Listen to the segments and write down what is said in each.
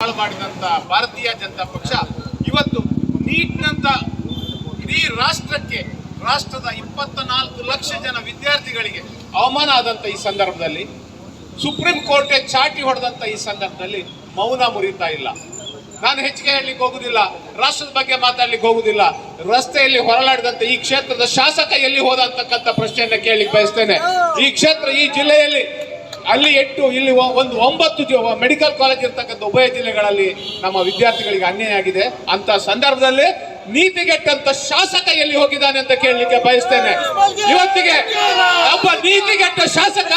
ಹಾಳು ಮಾಡಿದಂತ ಭಾರತೀಯ ಜನತಾ ಪಕ್ಷ ಇವತ್ತು ನೀಟ್ನಂತ ಇಡೀ ರಾಷ್ಟ್ರದ 24 ಲಕ್ಷ ಜನ ವಿದ್ಯಾರ್ಥಿಗಳಿಗೆ ಅವಮಾನ ಆದಂತ ಈ ಸಂದರ್ಭದಲ್ಲಿ, ಸುಪ್ರೀಂ ಕೋರ್ಟ್ಗೆ ಚಾಟಿ ಹೊಡೆದಂತ ಈ ಸಂದರ್ಭದಲ್ಲಿ ಮೌನ ಮುರಿತಾ ಇಲ್ಲ. ನಾನು ಹೆಚ್ಚಿಗೆ ಹೇಳಲಿಕ್ಕೆ ಹೋಗುದಿಲ್ಲ, ರಾಷ್ಟ್ರದ ಬಗ್ಗೆ ಮಾತಾಡ್ಲಿಕ್ಕೆ ಹೋಗುದಿಲ್ಲ. ರಸ್ತೆಯಲ್ಲಿ ಹೊರಲಾಡಿದಂತ ಈ ಕ್ಷೇತ್ರದ ಶಾಸಕ ಎಲ್ಲಿ ಹೋದ ಅಂತಕ್ಕಂಥ ಪ್ರಶ್ನೆಯನ್ನ ಕೇಳಲಿಕ್ಕೆ ಬಯಸ್ತೇನೆ. ಈ ಕ್ಷೇತ್ರ, ಈ ಜಿಲ್ಲೆಯಲ್ಲಿ ಅಲ್ಲಿ 8, ಇಲ್ಲಿ ಒಂದು 9 ಮೆಡಿಕಲ್ ಕಾಲೇಜ್ ಇರ್ತಕ್ಕಂಥ ಉಭಯ ಜಿಲ್ಲೆಗಳಲ್ಲಿ ನಮ್ಮ ವಿದ್ಯಾರ್ಥಿಗಳಿಗೆ ಅನ್ಯಾಯ ಆಗಿದೆ. ಅಂತ ಸಂದರ್ಭದಲ್ಲಿ ನೀತಿಗೆಟ್ಟಂತ ಶಾಸಕ ಎಲ್ಲಿ ಹೋಗಿದ್ದಾನೆ ಅಂತ ಕೇಳಲಿಕ್ಕೆ ಬಯಸ್ತೇನೆ. ಇವತ್ತಿಗೆ ಒಬ್ಬ ನೀತಿಗೆಟ್ಟ ಶಾಸಕ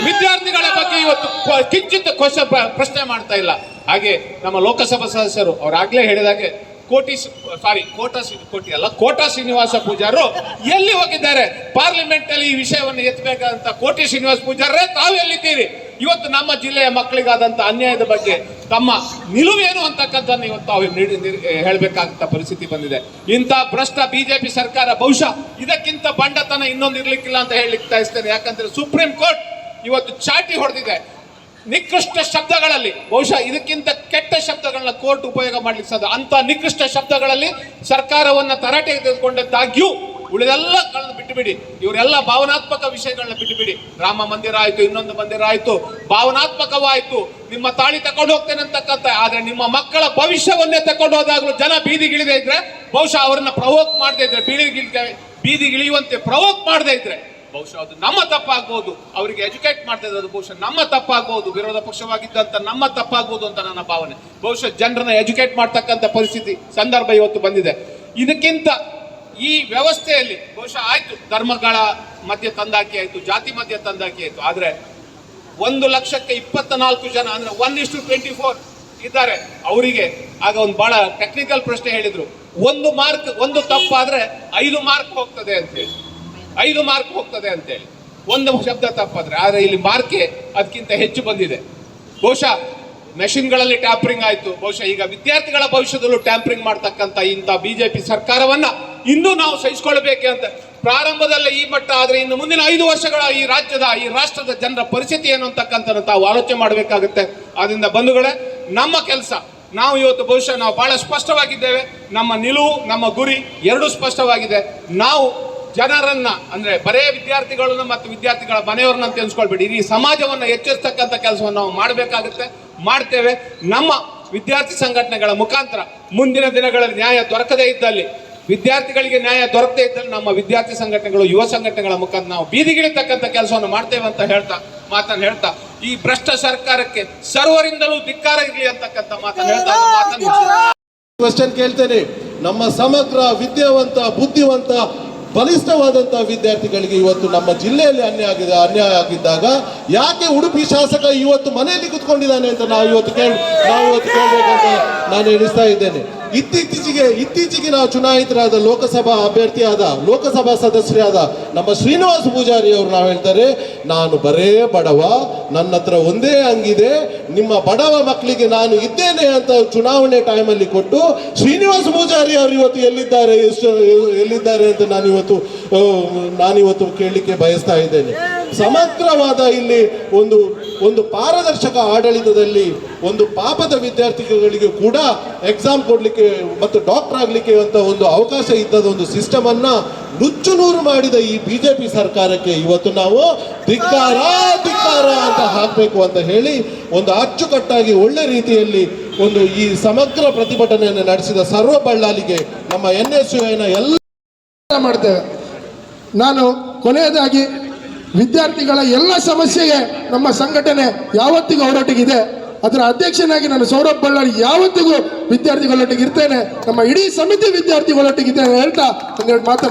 ವಿದ್ಯಾರ್ಥಿಗಳ ಬಗ್ಗೆ ಇವತ್ತು ಕಿಂಚಿತ್ ಪ್ರಶ್ನೆ ಮಾಡ್ತಾ ಇಲ್ಲ. ಹಾಗೆ ನಮ್ಮ ಲೋಕಸಭಾ ಸದಸ್ಯರು ಅವರಾಗ್ಲೇ ಹೇಳಿದಾಗೆ ಕೋಟಾ ಶ್ರೀನಿವಾಸ ಪೂಜಾರು ಎಲ್ಲಿ ಹೋಗಿದ್ದಾರೆ? ಪಾರ್ಲಿಮೆಂಟ್ ಅಲ್ಲಿ ಈ ವಿಷಯವನ್ನು ಎತ್ತಬೇಕಂತ ಕೋಟಿ ಶ್ರೀನಿವಾಸ ಪೂಜಾರೇ ತಾವೆಲ್ಲಿದ್ದೀರಿ? ಇವತ್ತು ನಮ್ಮ ಜಿಲ್ಲೆಯ ಮಕ್ಕಳಿಗಾದಂತ ಅನ್ಯಾಯದ ಬಗ್ಗೆ ತಮ್ಮ ನಿಲುವೇನು ಅಂತಕ್ಕಂಥನ್ನು ಇವತ್ತು ಅವ್ರು ಹೇಳಬೇಕಾದಂತ ಪರಿಸ್ಥಿತಿ ಬಂದಿದೆ. ಇಂಥ ಭ್ರಷ್ಟ ಬಿಜೆಪಿ ಸರ್ಕಾರ ಬಹುಶಃ ಇದಕ್ಕಿಂತ ಬಂಡತನ ಇನ್ನೊಂದು ಇರ್ಲಿಕ್ಕಿಲ್ಲ ಅಂತ ಹೇಳಲಿಕ್ಕೆ ಬಯಸ್ತೇನೆ. ಯಾಕಂದ್ರೆ ಸುಪ್ರೀಂ ಕೋರ್ಟ್ ಇವತ್ತು ಚಾಟಿ ಹೊಡೆದಿದೆ ನಿಕೃಷ್ಟ ಶಬ್ದಗಳಲ್ಲಿ. ಬಹುಶಃ ಇದಕ್ಕಿಂತ ಕೆಟ್ಟ ಶಬ್ದಗಳನ್ನ ಕೋರ್ಟ್ ಉಪಯೋಗ ಮಾಡ್ಲಿಕ್ಕೆ ಸಾಧ್ಯ. ಅಂತ ನಿಕೃಷ್ಟ ಶಬ್ದಗಳಲ್ಲಿ ಸರ್ಕಾರವನ್ನ ತರಾಟೆಗೆ ತೆಗೆದುಕೊಂಡದ್ದಾಗ್ಯೂ ಉಳಿದೆಲ್ಲಗಳನ್ನು ಬಿಟ್ಟುಬಿಡಿ, ಇವರೆಲ್ಲ ಭಾವನಾತ್ಮಕ ವಿಷಯಗಳನ್ನ ಬಿಟ್ಟುಬಿಡಿ. ರಾಮ ಮಂದಿರ ಆಯ್ತು, ಇನ್ನೊಂದು ಮಂದಿರ ಆಯ್ತು, ಭಾವನಾತ್ಮಕವಾಯ್ತು. ನಿಮ್ಮ ತಾಳಿ ತಕೊಂಡು ಹೋಗ್ತೇನೆ ಅಂತಕ್ಕಂಥ, ಆದ್ರೆ ನಿಮ್ಮ ಮಕ್ಕಳ ಭವಿಷ್ಯವನ್ನೇ ತಕೊಂಡು ಹೋದಾಗಲೂ ಜನ ಬೀದಿಗಿಳಿದೇ ಇದ್ರೆ, ಬಹುಶಃ ಅವರನ್ನ ಪ್ರವೋಕ್ ಮಾಡದೇ ಇದ್ರೆ, ಬೀದಿಗಿಳಿಯುವಂತೆ ಪ್ರವೋಕ್ ಮಾಡದೇ ಇದ್ರೆ ಬಹುಶಃ ಅದು ನಮ್ಮ ತಪ್ಪಾಗ್ಬಹುದು. ಅವರಿಗೆ ಎಜುಕೇಟ್ ಮಾಡ್ತಾ ಇರೋದು ಬಹುಶಃ ನಮ್ಮ ತಪ್ಪಾಗ್ಬಹುದು, ವಿರೋಧ ಪಕ್ಷವಾಗಿದ್ದಂತ ನಮ್ಮ ತಪ್ಪಾಗ್ಬಹುದು ಅಂತ ನನ್ನ ಭಾವನೆ. ಬಹುಶಃ ಜನರನ್ನ ಎಜುಕೇಟ್ ಮಾಡ್ತಕ್ಕಂಥ ಪರಿಸ್ಥಿತಿ ಸಂದರ್ಭ ಇವತ್ತು ಬಂದಿದೆ. ಇದಕ್ಕಿಂತ ಈ ವ್ಯವಸ್ಥೆಯಲ್ಲಿ ಬಹುಶಃ ಆಯ್ತು, ಧರ್ಮಗಳ ಮಧ್ಯೆ ತಂದಾಕಿ ಆಯ್ತು, ಜಾತಿ ಮಧ್ಯೆ ತಂದಾಕಿ ಆಯ್ತು. ಆದ್ರೆ 1,24 ಜನ ಅಂದ್ರೆ 1:24 ಇದ್ದಾರೆ. ಅವರಿಗೆ ಆಗ ಒಂದು ಬಹಳ ಟೆಕ್ನಿಕಲ್ ಪ್ರಶ್ನೆ ಹೇಳಿದ್ರು, ಒಂದು ತಪ್ಪಾದ್ರೆ 5 ಮಾರ್ಕ್ ಹೋಗ್ತದೆ ಅಂತ ಹೇಳಿ, 5 ಮಾರ್ಕ್ ಹೋಗ್ತದೆ ಅಂತೇಳಿ, ಒಂದು ಶಬ್ದ ತಪ್ಪಾದ್ರೆ. ಆದ್ರೆ ಇಲ್ಲಿ ಮಾರ್ಕೆ ಅದಕ್ಕಿಂತ ಹೆಚ್ಚು ಬಂದಿದೆ. ಬಹುಶಃ ಮೆಷಿನ್ಗಳಲ್ಲಿ ಟ್ಯಾಂಪರಿಂಗ್ ಆಯ್ತು, ಬಹುಶಃ ಈಗ ವಿದ್ಯಾರ್ಥಿಗಳ ಭವಿಷ್ಯದಲ್ಲೂ ಟ್ಯಾಂಪರಿಂಗ್ ಮಾಡ್ತಕ್ಕಂಥ ಇಂಥ ಬಿಜೆಪಿ ಸರ್ಕಾರವನ್ನ ಇನ್ನೂ ನಾವು ಸಹಿಸಿಕೊಳ್ಬೇಕೆ ಅಂತ. ಪ್ರಾರಂಭದಲ್ಲೇ ಈ ಮಟ್ಟ ಆದ್ರೆ ಇನ್ನು ಮುಂದಿನ 5 ವರ್ಷಗಳ ಈ ರಾಷ್ಟ್ರದ ಜನರ ಪರಿಸ್ಥಿತಿ ಏನು ಅಂತಕ್ಕಂಥ ತಾವು ಆಲೋಚನೆ ಮಾಡಬೇಕಾಗುತ್ತೆ. ಆದ್ರಿಂದ ಬಂಧುಗಳೇ, ನಮ್ಮ ಕೆಲಸ ನಾವು ಇವತ್ತು ಬಹುಶಃ ನಾವು ಬಹಳ ಸ್ಪಷ್ಟವಾಗಿದ್ದೇವೆ. ನಮ್ಮ ನಿಲುವು, ನಮ್ಮ ಗುರಿ ಎರಡೂ ಸ್ಪಷ್ಟವಾಗಿದೆ. ನಾವು ಜನರನ್ನ ಅಂದ್ರೆ ಬರೇ ವಿದ್ಯಾರ್ಥಿಗಳನ್ನ ಮತ್ತು ವಿದ್ಯಾರ್ಥಿಗಳ ಮನೆಯವರನ್ನ ಅಂತ ಎನ್ಸ್ಕೊಳ್ಬೇಡಿ, ಇಡೀ ಸಮಾಜವನ್ನ ಎಚ್ಚರಿಸ್ತಕ್ಕಂಥ ಕೆಲಸವನ್ನು ನಾವು ಮಾಡಬೇಕಾಗುತ್ತೆ, ಮಾಡ್ತೇವೆ. ನಮ್ಮ ವಿದ್ಯಾರ್ಥಿ ಸಂಘಟನೆಗಳ ಮುಖಾಂತರ ಮುಂದಿನ ದಿನಗಳಲ್ಲಿ ನ್ಯಾಯ ದೊರಕದೇ ಇದ್ದಲ್ಲಿ, ವಿದ್ಯಾರ್ಥಿಗಳಿಗೆ ನ್ಯಾಯ ದೊರಕದೇ ಇದ್ದಲ್ಲಿ ನಮ್ಮ ವಿದ್ಯಾರ್ಥಿ ಸಂಘಟನೆಗಳು, ಯುವ ಸಂಘಟನೆಗಳ ಮುಖಾಂತರ ನಾವು ಬೀದಿಗಿಳಿತಕ್ಕಂಥ ಕೆಲಸವನ್ನು ಮಾಡ್ತೇವೆ ಅಂತ ಹೇಳ್ತಾ ಈ ಭ್ರಷ್ಟ ಸರ್ಕಾರಕ್ಕೆ ಸರ್ವರಿಂದಲೂ ಧಿಕ್ಕಾರ ಇರಲಿ ಅಂತಕ್ಕಂಥ ಕ್ವೆಶ್ಚನ್ ಕೇಳ್ತೇನೆ. ನಮ್ಮ ಸಮಗ್ರ ವಿದ್ಯಾವಂತ, ಬುದ್ಧಿವಂತ, ಬಲಿಷ್ಠವಾದಂತಹ ವಿದ್ಯಾರ್ಥಿಗಳಿಗೆ ಇವತ್ತು ನಮ್ಮ ಜಿಲ್ಲೆಯಲ್ಲಿ ಅನ್ಯಾಯ ಆಗಿದ್ದಾಗ ಯಾಕೆ ಉಡುಪಿ ಶಾಸಕ ಇವತ್ತು ಮನೆಯಲ್ಲಿ ಕುತ್ಕೊಂಡಿದ್ದಾನೆ ಅಂತ ನಾವು ಇವತ್ತು ಕೇಳಬೇಕಂತ ನಾನು ಎಣಿಸ್ತಾ ಇದ್ದೇನೆ. ಇತ್ತೀಚೆಗೆ ನಾವು ಚುನಾಯಿತರಾದ ಲೋಕಸಭಾ ಸದಸ್ಯರಾದ ನಮ್ಮ ಶ್ರೀನಿವಾಸ ಪೂಜಾರಿ ಅವರು ನಾವು ಹೇಳ್ತಾರೆ, ನಾನು ಬರೇ ಬಡವ, ನನ್ನ ಹತ್ರ ಒಂದೇ ಅಂಗಿದೆ, ನಿಮ್ಮ ಬಡವ ಮಕ್ಕಳಿಗೆ ನಾನು ಇದ್ದೇನೆ ಅಂತ ಚುನಾವಣೆ ಟೈಮಲ್ಲಿ ಕೊಟ್ಟು ಶ್ರೀನಿವಾಸ ಪೂಜಾರಿ ಅವರು ಇವತ್ತು ಎಲ್ಲಿದ್ದಾರೆ ಅಂತ ನಾನಿವತ್ತು ಕೇಳಲಿಕ್ಕೆ ಬಯಸ್ತಾ ಇದ್ದೇನೆ. ಸಮಗ್ರವಾದ ಇಲ್ಲಿ ಒಂದು ಪಾರದರ್ಶಕ ಆಡಳಿತದಲ್ಲಿ ಒಂದು ಪಾಪದ ವಿದ್ಯಾರ್ಥಿಗಳಿಗೆ ಕೂಡ ಎಕ್ಸಾಮ್ ಕೊಡ್ಲಿಕ್ಕೆ ಮತ್ತು ಡಾಕ್ಟರ್ ಆಗ್ಲಿಕ್ಕೆ ಅಂತ ಒಂದು ಅವಕಾಶ ಇದ್ದದ ಒಂದು ಸಿಸ್ಟಮ್ ಅನ್ನ ನುಚ್ಚುನೂರು ಮಾಡಿದ ಈ ಬಿಜೆಪಿ ಸರ್ಕಾರಕ್ಕೆ ಇವತ್ತು ನಾವು ಧಿಕ್ಕಾರ ಅಂತ ಹಾಕಬೇಕು ಅಂತ ಹೇಳಿ ಒಂದು ಅಚ್ಚುಕಟ್ಟಾಗಿ ಒಳ್ಳೆ ರೀತಿಯಲ್ಲಿ ಈ ಸಮಗ್ರ ಪ್ರತಿಭಟನೆಯನ್ನು ನಡೆಸಿದ ಸರ್ವ ಬಳ್ಳಾಲಿಗೆ ನಮ್ಮ NSUIನ ಎಲ್ಲ ಮಾಡ್ತೇವೆ. ನಾನು ಕೊನೆಯದಾಗಿ ವಿದ್ಯಾರ್ಥಿಗಳ ಎಲ್ಲ ಸಮಸ್ಯೆಗೆ ನಮ್ಮ ಸಂಘಟನೆ ಯಾವತ್ತಿಗೂ ಹೋರಾಟಕ್ಕಿದೆ. ಅದರ ಅಧ್ಯಕ್ಷನಾಗಿ ನಾನು ಸೌರಭ್ ಬಳ್ಳಾರಿ ಯಾವತ್ತಿಗೂ ವಿದ್ಯಾರ್ಥಿಗಳೊಟ್ಟಿಗೆ ಇರ್ತೇನೆ. ನಮ್ಮ ಇಡೀ ಸಮಿತಿ ವಿದ್ಯಾರ್ಥಿಗಳೊಟ್ಟಿಗೆ ಹೇಳ್ತಾ ಒಂದೆರಡು ಮಾತು